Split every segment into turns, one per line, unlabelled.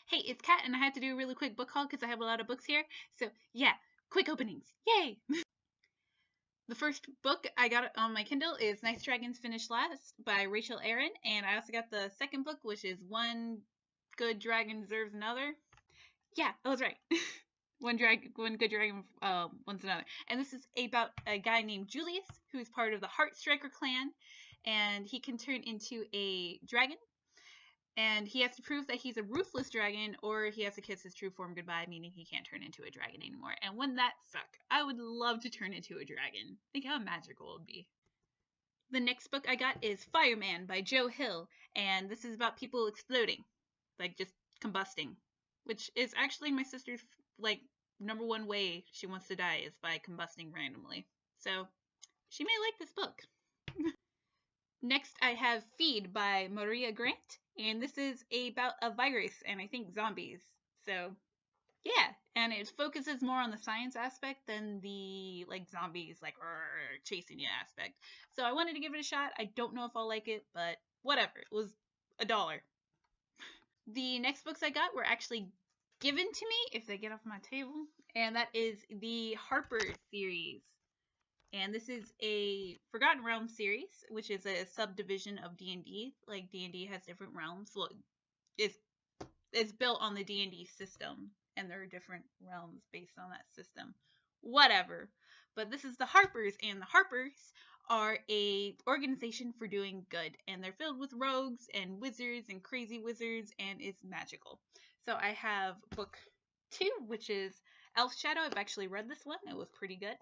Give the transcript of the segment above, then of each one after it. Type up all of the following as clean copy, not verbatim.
Hey, it's Kat, and I had to do a really quick book haul because I have a lot of books here. So, yeah, quick openings. Yay! The first book I got on my Kindle is Nice Dragons Finish Last by Rachel Aaron, and I also got the second book, which is One Good Dragon Deserves Another. Yeah, that was right. One good dragon wants another. And this is about a guy named Julius, who is part of the Heartstriker clan, and he can turn into a dragon. And he has to prove that he's a ruthless dragon, or he has to kiss his true form goodbye, meaning he can't turn into a dragon anymore. And wouldn't that suck? I would love to turn into a dragon. Think how magical it would be. The next book I got is Fireman by Joe Hill, and this is about people exploding, like just combusting, which is actually my sister's like #1 way she wants to die is by combusting randomly. So she may like this book. Next, I have Feed by Maria Grant, and this is about a virus and I think zombies. So, yeah, and it focuses more on the science aspect than the like zombies like chasing you aspect. So I wanted to give it a shot. I don't know if I'll like it, but whatever. It was $1. The next books I got were actually given to me if they get off my table, and that is the Harper series. And this is a Forgotten Realms series, which is a subdivision of D&D. Like D&D has different realms. Well, it's built on the D&D system, and there are different realms based on that system. Whatever. But this is the Harpers, and the Harpers are a organization for doing good, and they're filled with rogues and wizards and crazy wizards, and it's magical. So I have book 2, which is Elf Shadow. I've actually read this one. It was pretty good.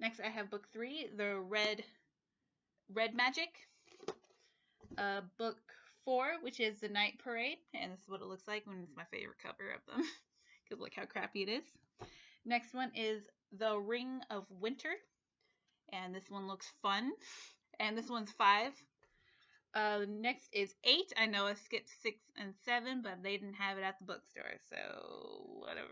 Next, I have book 3, the Red Magic. Book 4, which is the Night Parade, and this is what it looks like when it's my favorite cover of them, because look how crappy it is. Next one is the Ring of Winter, and this one looks fun, and this one's 5. Next is 8. I know I skipped 6 and 7, but they didn't have it at the bookstore, so whatever.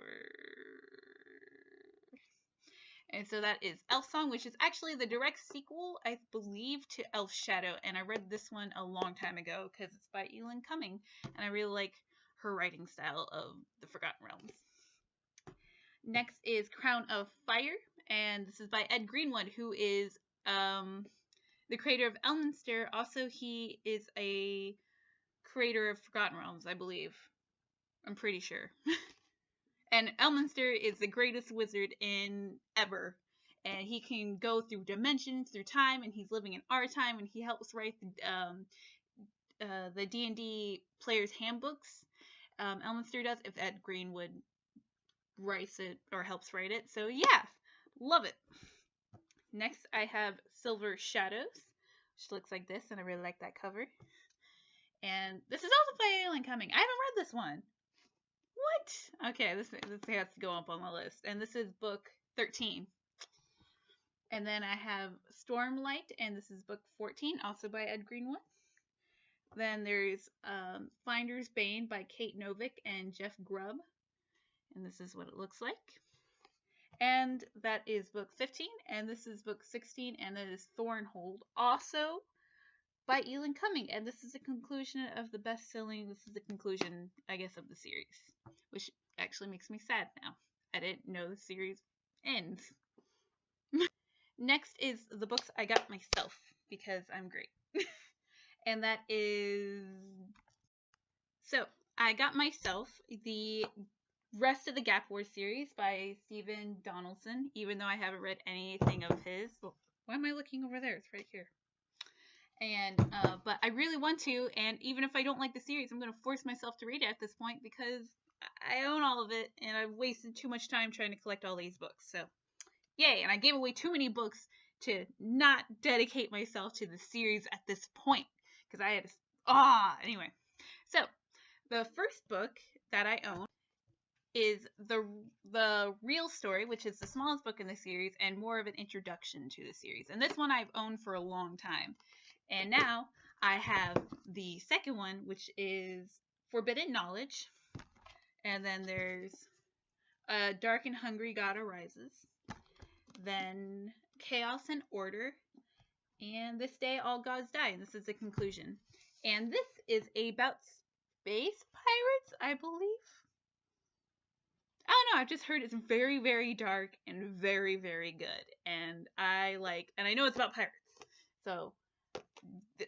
And so that is Elf Song, which is actually the direct sequel, I believe, to Elf Shadow. And I read this one a long time ago because it's by Elin Cumming. And I really like her writing style of the Forgotten Realms. Next is Crown of Fire. And this is by Ed Greenwood, who is the creator of Elminster. Also, he is a creator of Forgotten Realms, I believe. I'm pretty sure. And Elminster is the greatest wizard in ever. And he can go through dimensions, through time, and he's living in our time, and he helps write the D&D players' handbooks. Elminster does, if Ed Greenwood writes it or helps write it. So yeah, love it. Next, I have Silver Shadows, which looks like this, and I really like that cover. And this is also by Elin Cumming. I haven't read this one. What? Okay, this has to go up on the list. And this is book 13. And then I have Stormlight, and this is book 14, also by Ed Greenwood. Then there's Finder's Bane by Kate Novick and Jeff Grubb. And this is what it looks like. And that is book 15, and this is book 16, and that is Thornhold, also by Elin Cumming. And this is the conclusion of the best-selling, this is the conclusion, I guess, of the series. Which actually makes me sad now. I didn't know the series ends. Next is the books I got myself, because I'm great. And that is... So, I got myself the rest of the Gap Wars series by Stephen Donaldson, even though I haven't read anything of his. Oh, why am I looking over there? It's right here. And, but I really want to, and even if I don't like the series, I'm going to force myself to read it at this point, because I own all of it, and I've wasted too much time trying to collect all these books, so yay, and I gave away too many books to not dedicate myself to the series at this point, because I had to, anyway. So, the first book that I own is the Real Story, which is the smallest book in the series, and more of an introduction to the series, and this one I've owned for a long time, and now I have the second one, which is Forbidden Knowledge. And then there's Dark and Hungry God Arises. Then Chaos and Order. And This Day All Gods Die. And this is the conclusion. And this is about space pirates, I believe. I don't know, I've just heard it's very, very dark and very, very good. And and I know it's about pirates. So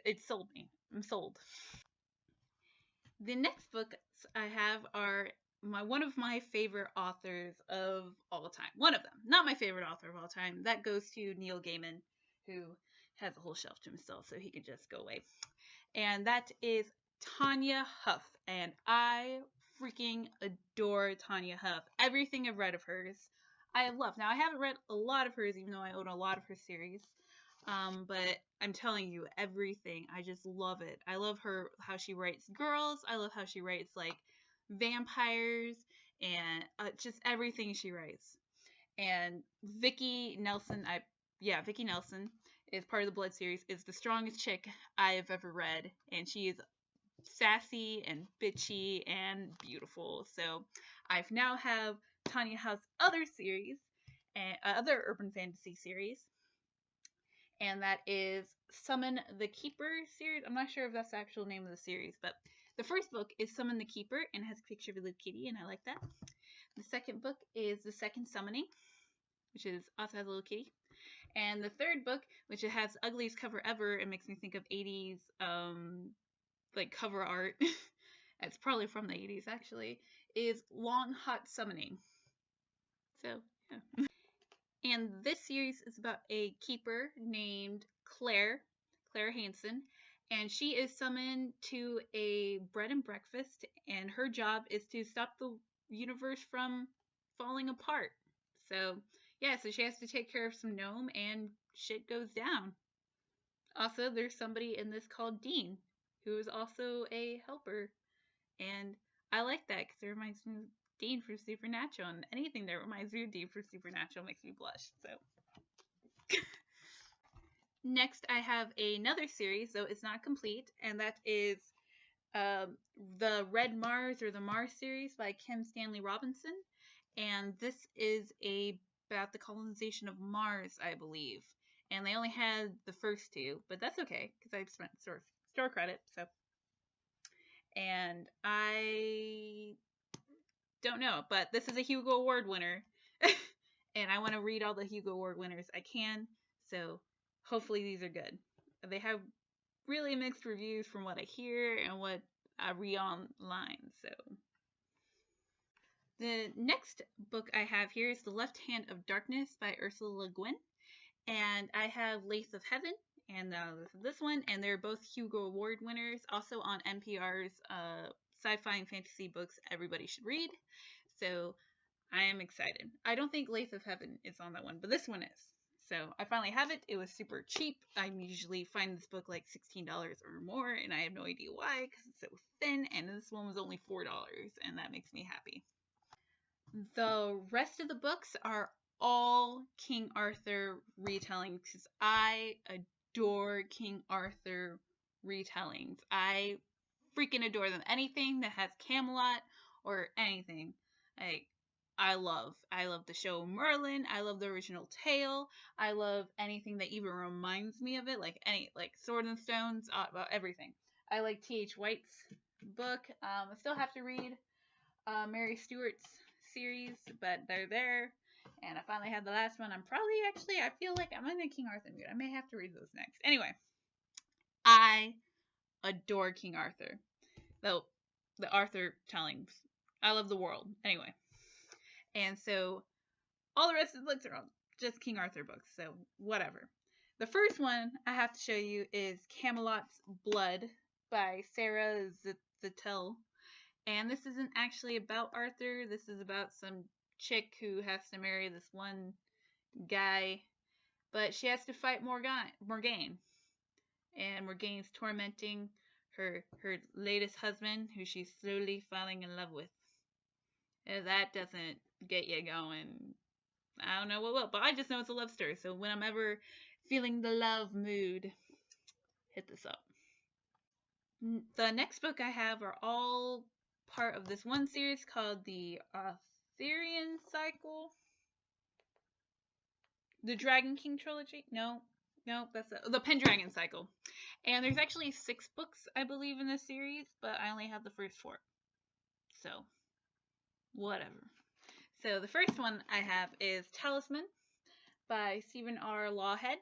it sold me. I'm sold. The next books I have are one of my favorite authors of all time. One of them, not my favorite author of all time. That goes to Neil Gaiman, who has a whole shelf to himself, so he can just go away. And that is Tanya Huff, and I freaking adore Tanya Huff. Everything I've read of hers, I have loved. Now I haven't read a lot of hers, even though I own a lot of her series. But I'm telling you, everything. I just love it. I love how she writes girls. I love how she writes like vampires and just everything she writes. And Vicki Nelson, Vicki Nelson is part of the Blood series. Is the strongest chick I have ever read, and she is sassy and bitchy and beautiful. So I've now have Tanya Huff's other series, and other urban fantasy series, and that is Summon the Keeper series. I'm not sure if that's the actual name of the series, but the first book is Summon the Keeper and has a picture of a little kitty, and I like that. The second book is The Second Summoning, which also has a little kitty. And the third book, which it has the ugliest cover ever, it makes me think of 80s like cover art. It's probably from the 80s actually, is Long Hot Summoning. So, yeah. And this series is about a keeper named Claire Hansen, and she is summoned to a bread and breakfast, and her job is to stop the universe from falling apart. So, yeah, so she has to take care of some gnome, and shit goes down. Also, there's somebody in this called Dean, who is also a helper, and I like that because it reminds me of Dean from Supernatural, and anything that reminds me of Dean from Supernatural makes me blush. So next, I have another series, though it's not complete, and that is the Red Mars or the Mars series by Kim Stanley Robinson, and this is about the colonization of Mars, I believe. And they only had the first two, but that's okay because I've spent store credit, so. And I don't know, but this is a Hugo Award winner, and I want to read all the Hugo Award winners I can, so hopefully these are good. They have really mixed reviews from what I hear and what I read online, so. The next book I have here is The Left Hand of Darkness by Ursula Le Guin, and I have Lace of Heaven, and this one, and they're both Hugo Award winners, also on NPR's sci-fi and fantasy books everybody should read, so I am excited. I don't think Lace of Heaven is on that one, but this one is. So I finally have it. It was super cheap. I usually find this book like $16 or more, and I have no idea why because it's so thin, and this one was only $4, and that makes me happy. The rest of the books are all King Arthur retellings because I adore King Arthur retellings. I freaking adore them. Anything that has Camelot or anything. I love the show Merlin. I love the original tale. I love anything that even reminds me of it, like Sword and Stones, about everything. I like T.H. White's book. I still have to read Mary Stuart's series, but they're there. And I finally had the last one. I feel like I'm in the King Arthur mood. I may have to read those next. Anyway, I adore King Arthur. Though, the Arthur tellings. I love the world. Anyway. And so, all the rest of the books are all just King Arthur books, so whatever. The first one I have to show you is Camelot's Blood by Sarah Zattel. And this isn't actually about Arthur. This is about some chick who has to marry this one guy, but she has to fight Morgaine. And Morgaine's tormenting her latest husband, who she's slowly falling in love with. If that doesn't get you going, I don't know what will, but I just know it's a love story. So when I'm ever feeling the love mood, hit this up. The next book I have are all part of this one series called the Arthurian Cycle. The Dragon King trilogy? No, that's the Pendragon Cycle. And there's actually 6 books, I believe, in this series, but I only have the first 4. So, whatever. So, the first one I have is Talisman by Stephen R. Lawhead.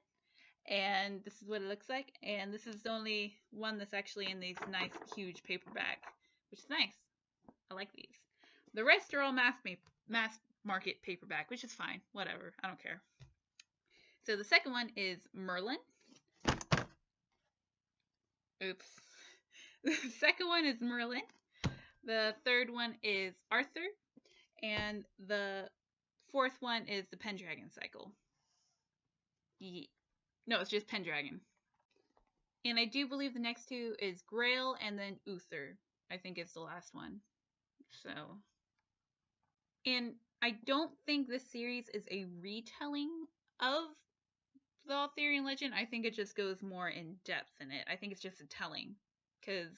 And this is what it looks like. And this is the only one that's actually in these nice, huge paperback, which is nice. I like these. The rest are all mass market paperback, which is fine. Whatever. I don't care. So the second one is Merlin. Oops. The second one is Merlin. The third one is Arthur. And the fourth one is the Pendragon Cycle. No, it's just Pendragon. And I do believe the next two is Grail and then Uther. I think it's the last one. So, and I don't think this series is a retelling of the Arthurian legend. I think it just goes more in depth in it. I think it's just a telling. Because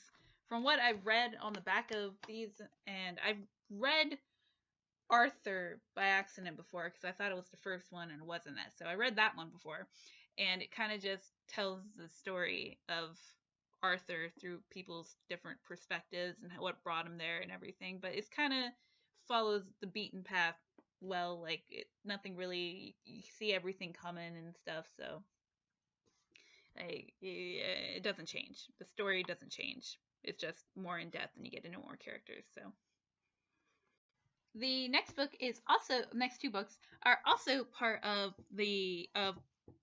from what I've read on the back of these, and I've read Arthur by accident before because I thought it was the first one and it wasn't that. So I read that one before. And it kind of just tells the story of Arthur through people's different perspectives and what brought him there and everything. But it's kind of follows the beaten path well. Like, nothing really, you see everything coming and stuff. So, like, it doesn't change. The story doesn't change. It's just more in depth and you get to know more characters. So. The next two books are also part of the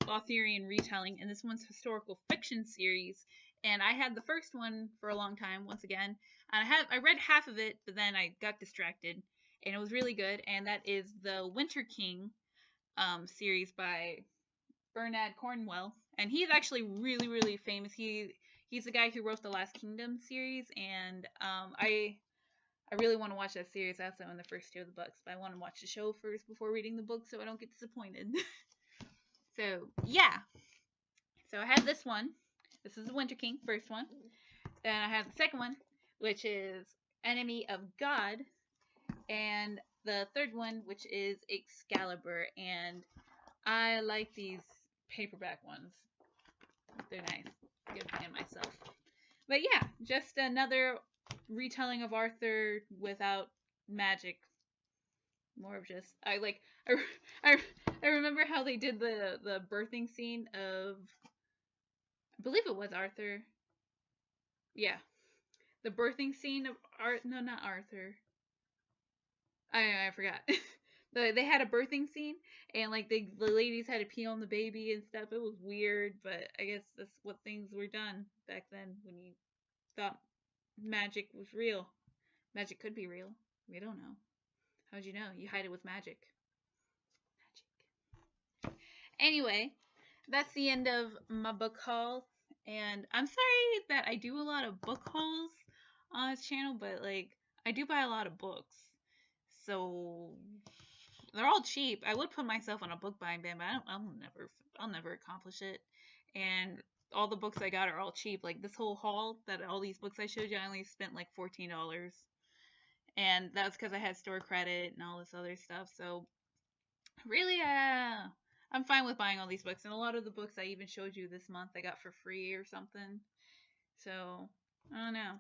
Arthurian retelling, and this one's historical fiction series. And I had the first one for a long time, once again. And I read half of it, but then I got distracted, and it was really good. And that is the Winter King series by Bernard Cornwell, and he's actually really, really famous. He's the guy who wrote the Last Kingdom series, and I really want to watch that series also in the first two of the books, but I want to watch the show first before reading the book so I don't get disappointed. So, yeah. So I have this one. This is the Winter King, first one. Then I have the second one, which is Enemy of God. And the third one, which is Excalibur. And I like these paperback ones. They're nice. Good fan myself. But yeah, just another retelling of Arthur without magic. More of just I remember how they did the birthing scene of, I believe it was Arthur. Yeah, the birthing scene of no, not Arthur. I forgot. They had a birthing scene, and like the ladies had to pee on the baby and stuff. It was weird, but I guess that's what things were done back then when you thought magic was real. Magic could be real. We don't know. How'd you know? You hide it with magic. Anyway, that's the end of my book haul. And I'm sorry that I do a lot of book hauls on this channel, but like, I do buy a lot of books. So they're all cheap. I would put myself on a book buying ban, but I'll never accomplish it. And all the books I got are all cheap. Like this whole haul, all these books I showed you, I only spent like $14. And that's because I had store credit and all this other stuff. So really, I'm fine with buying all these books. And a lot of the books I even showed you this month I got for free or something. So, I don't know.